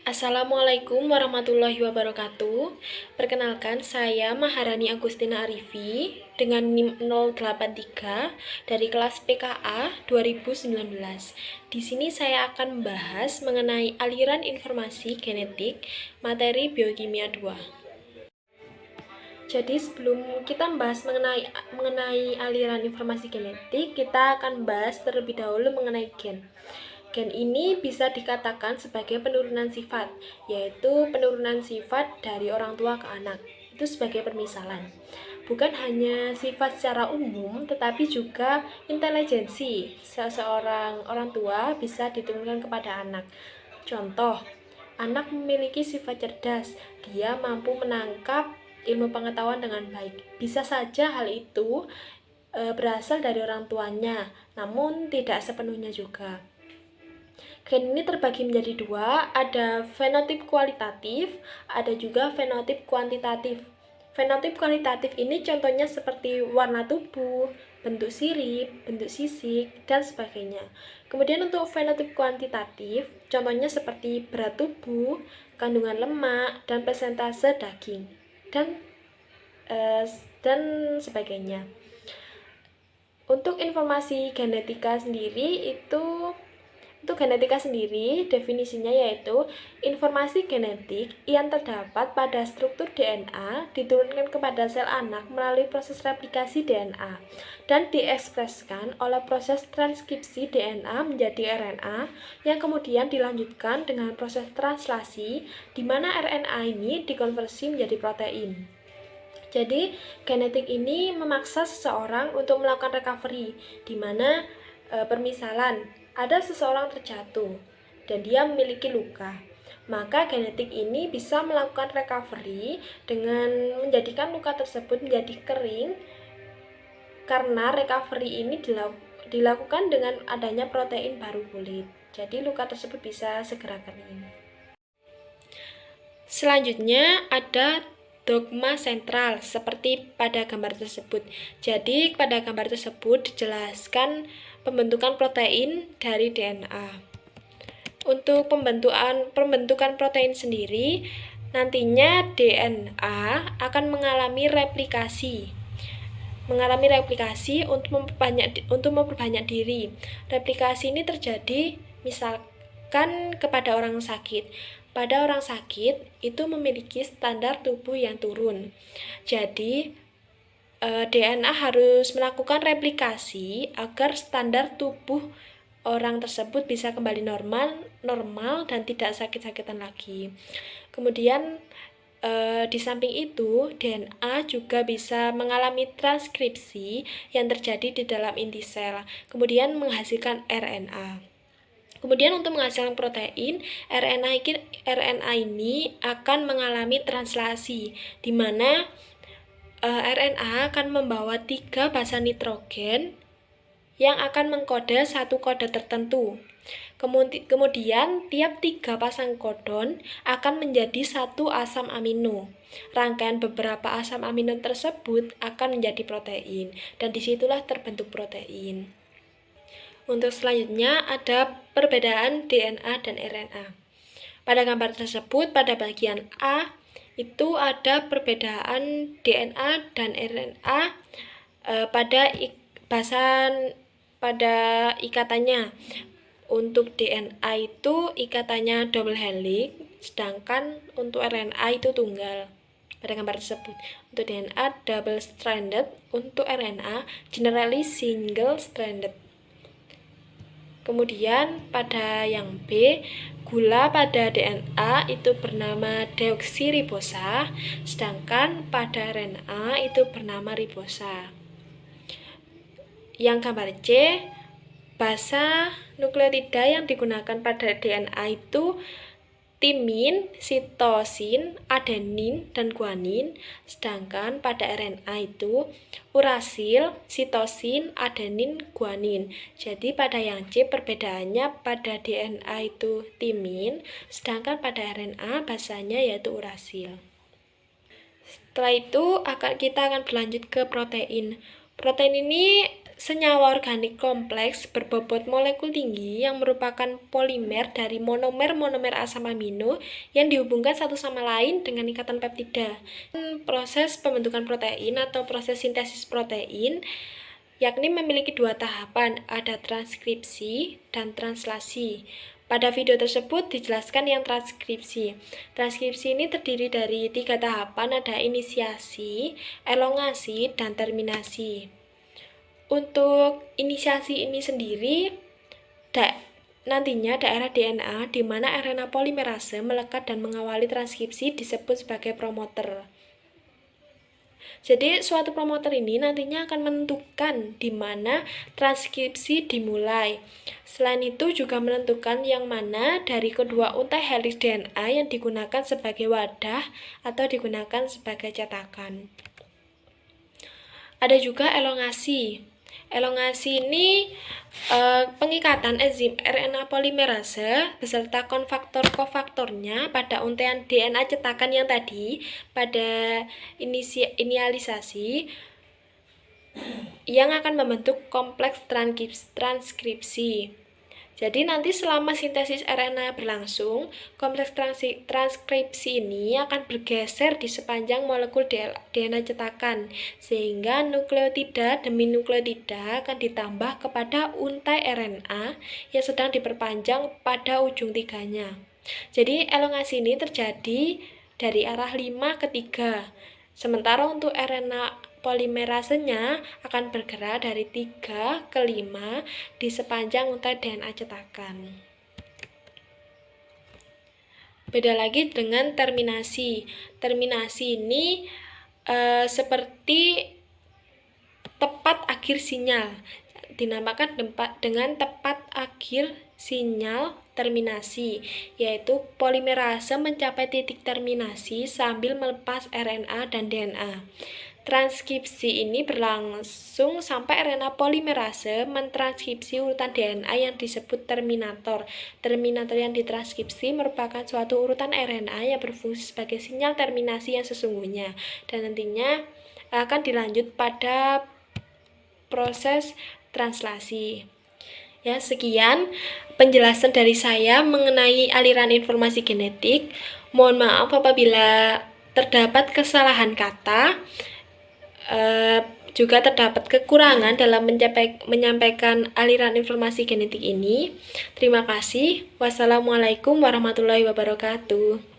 Assalamualaikum warahmatullahi wabarakatuh. Perkenalkan, saya Maharani Agustina Arifi dengan NIM 083 dari kelas PKA 2019. Di sini saya akan membahas mengenai aliran informasi genetik materi biokimia 2. Jadi sebelum kita membahas mengenai aliran informasi genetik, kita akan membahas terlebih dahulu mengenai gen. Gen ini bisa dikatakan sebagai penurunan sifat, yaitu penurunan sifat dari orang tua ke anak. Itu sebagai permisalan. Bukan hanya sifat secara umum, tetapi juga intelijensi seseorang orang tua bisa diturunkan kepada anak. Contoh, anak memiliki sifat cerdas, dia mampu menangkap ilmu pengetahuan dengan baik. Bisa saja hal itu berasal dari orang tuanya, namun tidak sepenuhnya juga. Gen ini terbagi menjadi dua, ada fenotip kualitatif, ada juga fenotip kuantitatif. Fenotip kualitatif ini contohnya seperti warna tubuh, bentuk sirip, bentuk sisik, dan sebagainya. Kemudian untuk fenotip kuantitatif, contohnya seperti berat tubuh, kandungan lemak, dan persentase daging, dan sebagainya. Untuk informasi genetika sendiri definisinya yaitu informasi genetik yang terdapat pada struktur DNA diturunkan kepada sel anak melalui proses replikasi DNA dan diekspresikan oleh proses transkripsi DNA menjadi RNA yang kemudian dilanjutkan dengan proses translasi di mana RNA ini dikonversi menjadi protein. Jadi, genetik ini memaksa seseorang untuk melakukan recovery, di mana permisalan ada seseorang terjatuh dan dia memiliki luka. Maka genetik ini bisa melakukan recovery dengan menjadikan luka tersebut menjadi kering, karena recovery ini dilakukan dengan adanya protein baru kulit. Jadi luka tersebut bisa segera kering. Selanjutnya ada dogma sentral seperti pada gambar tersebut. Jadi pada gambar tersebut dijelaskan pembentukan protein dari DNA. Untuk pembentukan protein sendiri, nantinya DNA akan mengalami replikasi untuk memperbanyak diri. Replikasi ini terjadi misalkan kepada orang sakit. Pada orang sakit itu memiliki standar tubuh yang turun. Jadi DNA harus melakukan replikasi agar standar tubuh orang tersebut bisa kembali normal dan tidak sakit-sakitan lagi. Kemudian di samping itu, DNA juga bisa mengalami transkripsi yang terjadi di dalam inti sel, kemudian menghasilkan RNA. Kemudian untuk menghasilkan protein, RNA ini akan mengalami translasi, di mana RNA akan membawa 3 basa nitrogen yang akan mengkode satu kode tertentu. Kemudian tiap 3 pasang kodon akan menjadi satu asam amino. Rangkaian beberapa asam amino tersebut akan menjadi protein, dan disitulah terbentuk protein. Untuk selanjutnya ada perbedaan DNA dan RNA. Pada gambar tersebut, pada bagian A itu ada perbedaan DNA dan RNA pada ikatannya. Untuk DNA itu ikatannya double helix, sedangkan untuk RNA itu tunggal. Pada gambar tersebut, untuk DNA double stranded, untuk RNA generally single stranded. Kemudian pada yang B, gula pada DNA itu bernama deoksiribosa, sedangkan pada RNA itu bernama ribosa. Yang gambar C, basa nukleotida yang digunakan pada DNA itu timin, sitosin, adenin, dan guanin, sedangkan pada RNA itu urasil, sitosin, adenin, guanin. Jadi pada yang C perbedaannya pada DNA itu timin, sedangkan pada RNA basanya yaitu urasil. Setelah itu kita akan berlanjut ke protein. Protein ini senyawa organik kompleks berbobot molekul tinggi yang merupakan polimer dari monomer-monomer asam amino yang dihubungkan satu sama lain dengan ikatan peptida. Proses pembentukan protein atau proses sintesis protein yakni memiliki dua tahapan, ada transkripsi dan translasi. Pada video tersebut dijelaskan yang transkripsi. Transkripsi ini terdiri dari 3 tahapan, ada inisiasi, elongasi, dan terminasi. Untuk inisiasi ini sendiri, nantinya daerah DNA di mana RNA polimerase melekat dan mengawali transkripsi disebut sebagai promoter. Jadi suatu promoter ini nantinya akan menentukan di mana transkripsi dimulai. Selain itu juga menentukan yang mana dari kedua untai heliks DNA yang digunakan sebagai wadah atau digunakan sebagai cetakan. Ada juga elongasi. Elongasi ini pengikatan enzim RNA polimerase beserta kofaktor-kofaktornya pada untaian DNA cetakan yang tadi pada inialisasi yang akan membentuk kompleks transkripsi. Jadi nanti selama sintesis RNA berlangsung, kompleks transkripsi ini akan bergeser di sepanjang molekul DNA cetakan, sehingga nukleotida demi nukleotida akan ditambah kepada untai RNA yang sedang diperpanjang pada ujung tiganya. Jadi elongasi ini terjadi dari arah 5 ke 3. Sementara untuk RNA polimerasenya akan bergerak dari 3 ke 5 di sepanjang untai DNA cetakan. Beda lagi dengan terminasi. Terminasi ini seperti tepat akhir sinyal. Dinamakan dengan tepat akhir sinyal terminasi, yaitu polimerase mencapai titik terminasi sambil melepas RNA dan DNA. Transkripsi ini berlangsung sampai RNA polimerase mentranskripsi urutan DNA yang disebut terminator. Terminator yang ditranskripsi merupakan suatu urutan RNA yang berfungsi sebagai sinyal terminasi yang sesungguhnya, dan nantinya akan dilanjut pada proses translasi. Ya, sekian penjelasan dari saya mengenai aliran informasi genetik. Mohon maaf apabila terdapat kesalahan kata, juga terdapat kekurangan dalam menyampaikan aliran informasi genetik ini. Terima kasih. Wassalamualaikum warahmatullahi wabarakatuh.